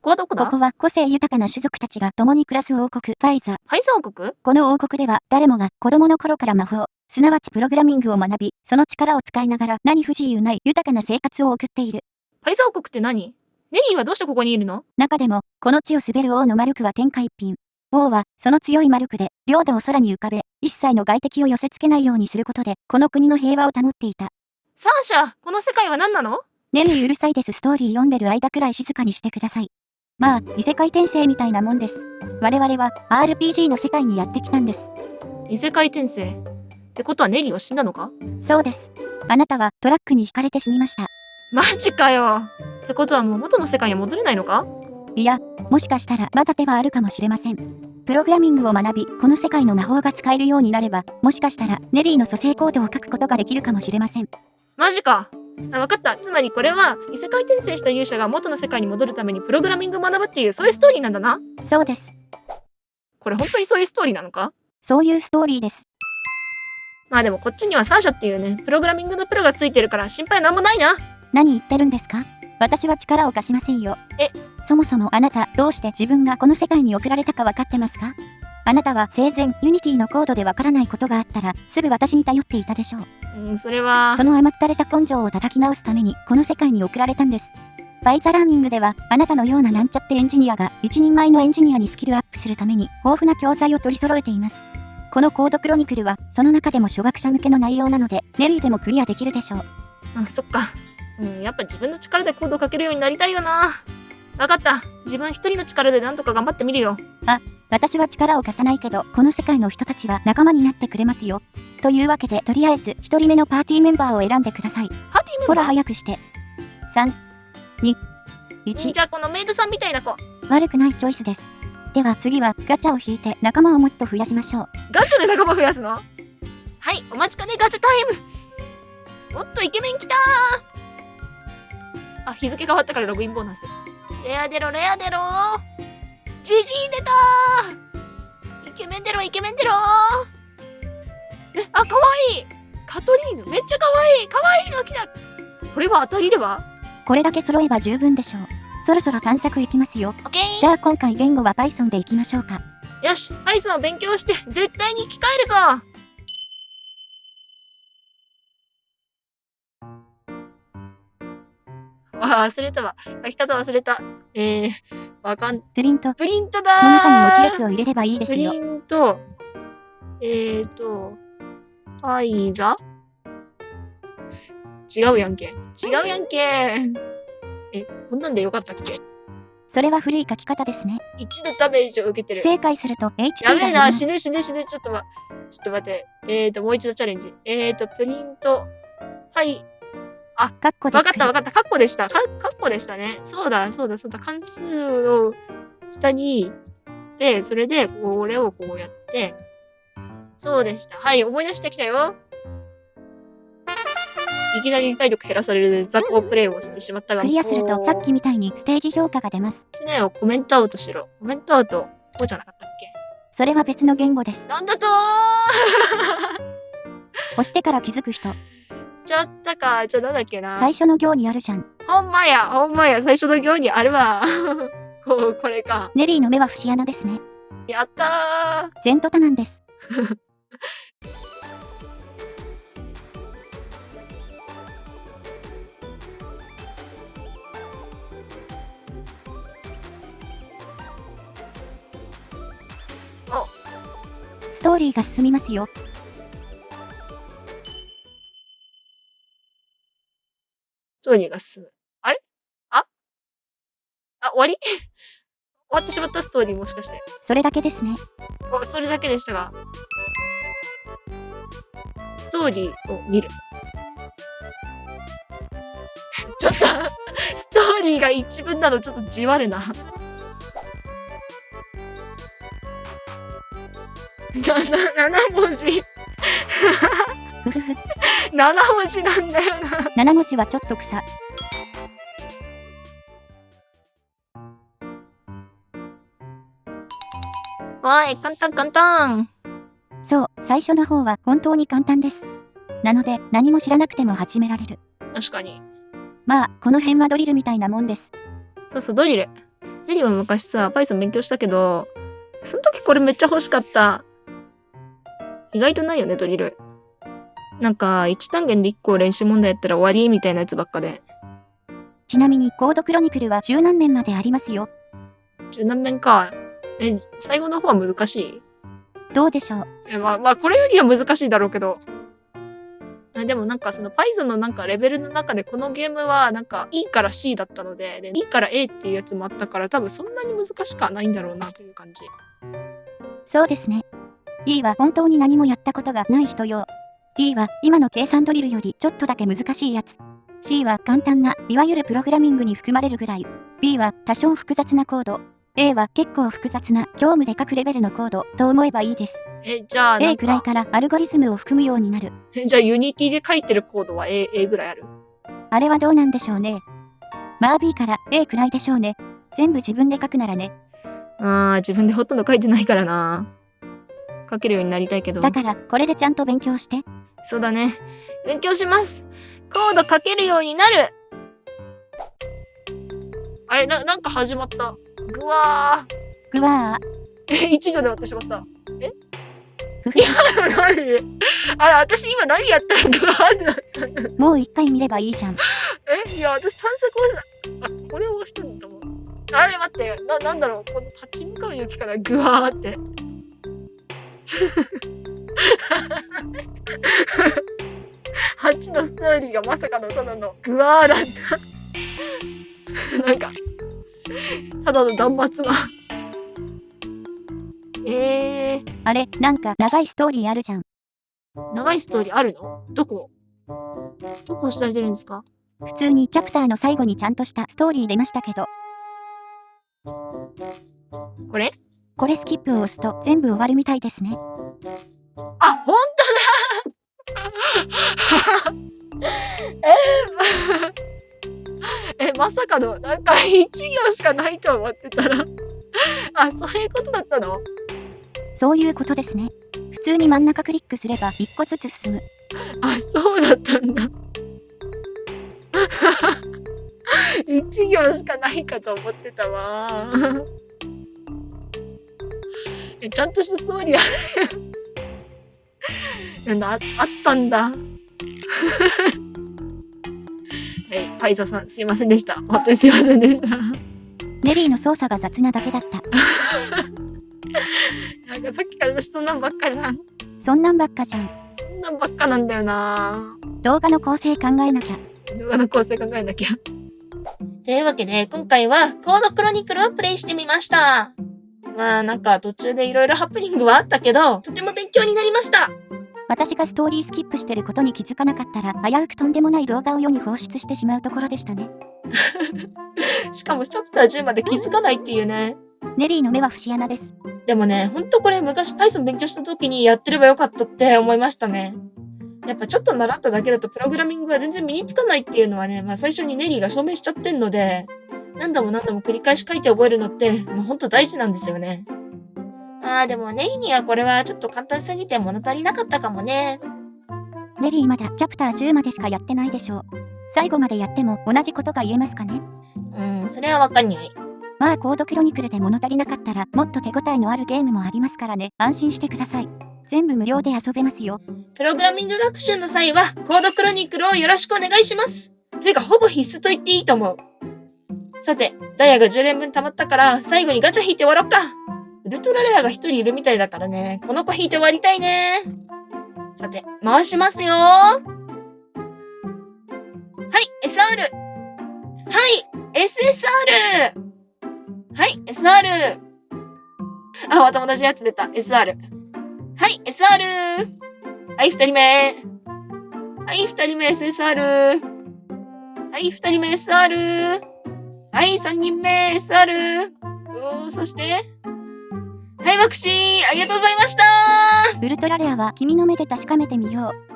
こはどこだ？ここは個性豊かな種族たちが共に暮らす王国、ファイザ。ファイザ王国？この王国では誰もが子供の頃から魔法、すなわちプログラミングを学び、その力を使いながら何不自由ない豊かな生活を送っている。ファイザ王国って何？ネリーはどうしてここにいるの？中でも、この地を滑る王の魔力は天下一品。王は、その強い魔力で、領土を空に浮かべ、一切の外敵を寄せ付けないようにすることで、この国の平和を保っていた。サーシャ、この世界は何なの？ネリーうるさいです。ストーリー読んでる間くらい静かにしてください。まあ、異世界転生みたいなもんです。我々は RPG の世界にやってきたんです。異世界転生。ってことはネリーは死んだのか？そうです。あなたはトラックにひかれて死にました。マジかよ。ってことはもう元の世界には戻れないのか？いや、もしかしたらまだ手はあるかもしれません。プログラミングを学び、この世界の魔法が使えるようになれば、もしかしたらネリーの蘇生コードを書くことができるかもしれません。マジか。わかった。つまりこれは異世界転生した勇者が元の世界に戻るためにプログラミングを学ぶっていうそういうストーリーなんだな。そうです。これ本当にそういうストーリーなのか？そういうストーリーです。まあでもこっちにはサーシャっていうね、プログラミングのプロがついてるから心配なんもないな。何言ってるんですか？私は力を貸しませんよ。そもそもあなた、どうして自分がこの世界に送られたか分かってますか？あなたは生前、ユニティのコードで分からないことがあったら、すぐ私に頼っていたでしょう。それは。その甘ったれた根性を叩き直すために、この世界に送られたんです。ファイザラーニングでは、あなたのようななんちゃってエンジニアが、一人前のエンジニアにスキルアップするために、豊富な教材を取り揃えています。このコードクロニクルは、その中でも初学者向けの内容なので、ネリーでもクリアできるでしょう。そっか。やっぱ自分の力でコードをかけるようになりたいよな。わかった。自分一人の力でなんとか頑張ってみるよ。私は力を貸さないけど、この世界の人たちは仲間になってくれますよ。というわけで、とりあえず、一人目のパーティーメンバーを選んでください。パーティーメンバー？ほら早くして。3、2、1。じゃあこのメイドさんみたいな子。悪くないチョイスです。では次は、ガチャを引いて仲間をもっと増やしましょう。ガチャで仲間増やすの？はい、お待ちかねガチャタイム。おっと、イケメン来たー。日付変わったからログインボーナス。レア出ろ、レア出ろー。ジジイ出たー。イケメン出ろ、イケメン出ろー。かわいい。カトリーヌ、めっちゃかわいい。かわいいの来た。これは当たりでは？これだけ揃えば十分でしょう。そろそろ探索行きますよ。オッケー。じゃあ今回言語は Python で行きましょうか。よし、Python を勉強して絶対に生き返るぞ。忘れたわ。書き方忘れた。プリントプリントだー。の中に文字列を入れればいいですよ。プリント、ファイザ？違うやんけ。違うやんけ。こんなんでよかったっけ？それは古い書き方ですね。1のダメージを受けてる。不正解すると HP やべえな、が減ります。死ぬ。ちょっと待って。もう一度チャレンジ。プリント、はい。カッコでわかった。カッコでした。カッコでしたね。そうだ。関数を下に、で、それで、これをこうやって、そうでした。はい、思い出してきたよ。いきなり体力減らされる雑魚プレイをしてしまったが、クリアするとさっきみたいにステージ評価が出ます。常をコメントアウトしろ。コメントアウト、こうじゃなかったっけ？それは別の言語です。なんだと押してから気づく人。ちゃったか。じゃあなんだっけな。最初の行にあるじゃん。ほんまや。最初の行にあるわ。これか。ネリーの目は節穴ですね。やったー。全トタなんです。ストーリーが進みますよ。ストーリーが進む。あれ？終わり？終わってしまったストーリーもしかして。それだけですね。それだけでしたが。ストーリーを見る。ちょっと、ストーリーが一文なのちょっとじわるな。7文字。ふふふ。7文字なんだよな。 7文字はちょっと草。わい、簡単。そう、最初の方は本当に簡単です。なので、何も知らなくても始められる。確かに。まあ、この辺はドリルみたいなもんです。そう、ドリル。ネリーは昔さ、Python 勉強したけど、その時これめっちゃ欲しかった。意外とないよね、ドリル。なんか、1単元で1個練習問題やったら終わりみたいなやつばっかで。ちなみにコードクロニクルは十何面までありますよ。十何面か。最後の方は難しい？どうでしょう。まあ、これよりは難しいだろうけど。でもなんかその Python のなんかレベルの中でこのゲームはなんか E から C だったので、E から A っていうやつもあったから多分そんなに難しくはないんだろうなという感じ。そうですね。E は本当に何もやったことがない人用。D は今の計算ドリルよりちょっとだけ難しいやつ。C は簡単な、いわゆるプログラミングに含まれるぐらい。B は多少複雑なコード。A は結構複雑な、業務で書くレベルのコードと思えばいいです。じゃあA くらいからアルゴリズムを含むようになる。じゃあ Unity で書いてるコードは A ぐらいある？あれはどうなんでしょうね。まあ B から A くらいでしょうね。全部自分で書くならね。自分でほとんど書いてないからな。書けるようになりたいけど。だから、これでちゃんと勉強して。そうだね。勉強します。コード書けるようになる。あれ、なんか始まった。ぐわぐわー。1行で終わってしまった。ふふ。何？私今何やったらぐわーってなったんだ。もう一回見ればいいじゃん。いや、私探索をこれを押してるんだもん。あれ、待って。なんだろう。この立ち向かう勇気かな。ぐわーって。8のストーリーがまさかのただのグワーだった。なんか、ただの断末魔。あれ、なんか長いストーリーあるじゃん。長いストーリーあるの？どこ押されてるんですか？普通にチャプターの最後にちゃんとしたストーリー出ましたけど。これスキップを押すと全部終わるみたいですね。あ、ほんとだまさかの、なんか1行しかないと思ってたらそういうことだったの？そういうことですね。普通に真ん中クリックすれば1個ずつ進む。そうだったんだ。1行しかないかと思ってたわ。ちゃんとしたストーリーあったんだ。はい、パイザさん、すいませんでした。本当にすいませんでした。ネリーの操作が雑なだけだった。なんかさっきから私そんなんばっかじゃん。そんなんばっかじゃん。そんなんばっかなんだよな。動画の構成考えなきゃ。動画の構成考えなきゃ。というわけで、今回はコードクロニクルをプレイしてみました。まあなんか途中でいろいろハプニングはあったけど、とても勉強になりました。私がストーリースキップしてることに気づかなかったら、危うくとんでもない動画を世に放出してしまうところでしたね。しかもチャプター10まで気づかないっていうね。ネリーの目は節穴です。でもね、ほんとこれ昔 Python 勉強した時にやってればよかったって思いましたね。やっぱちょっと習っただけだとプログラミングが全然身につかないっていうのはね、まあ最初にネリーが証明しちゃってんので、何度も繰り返し書いて覚えるのって、もうほんと大事なんですよね。でもネリーにはこれはちょっと簡単すぎて物足りなかったかもね。ネリーまだチャプター10までしかやってないでしょう。最後までやっても同じことが言えますかね？それはわかんない。まあコードクロニクルで物足りなかったらもっと手応えのあるゲームもありますからね。安心してください。全部無料で遊べますよ。プログラミング学習の際はコードクロニクルをよろしくお願いします。というかほぼ必須と言っていいと思う。さて、ダイヤが10連分溜まったから最後にガチャ引いて終わろっか。ウルトラレアが一人いるみたいだからね、この子引いて終わりたいね。さて、回しますよ。はい、SR。はい、SSR。はい、SR。また同じやつ出た。SR。はい、SR。はい、二人目。はい、二人目 SSR。はい、二人目 SR。はい、三人目 SR。そして、はい、マクシー、ありがとうございました。ウルトラレアは君の目で確かめてみよう。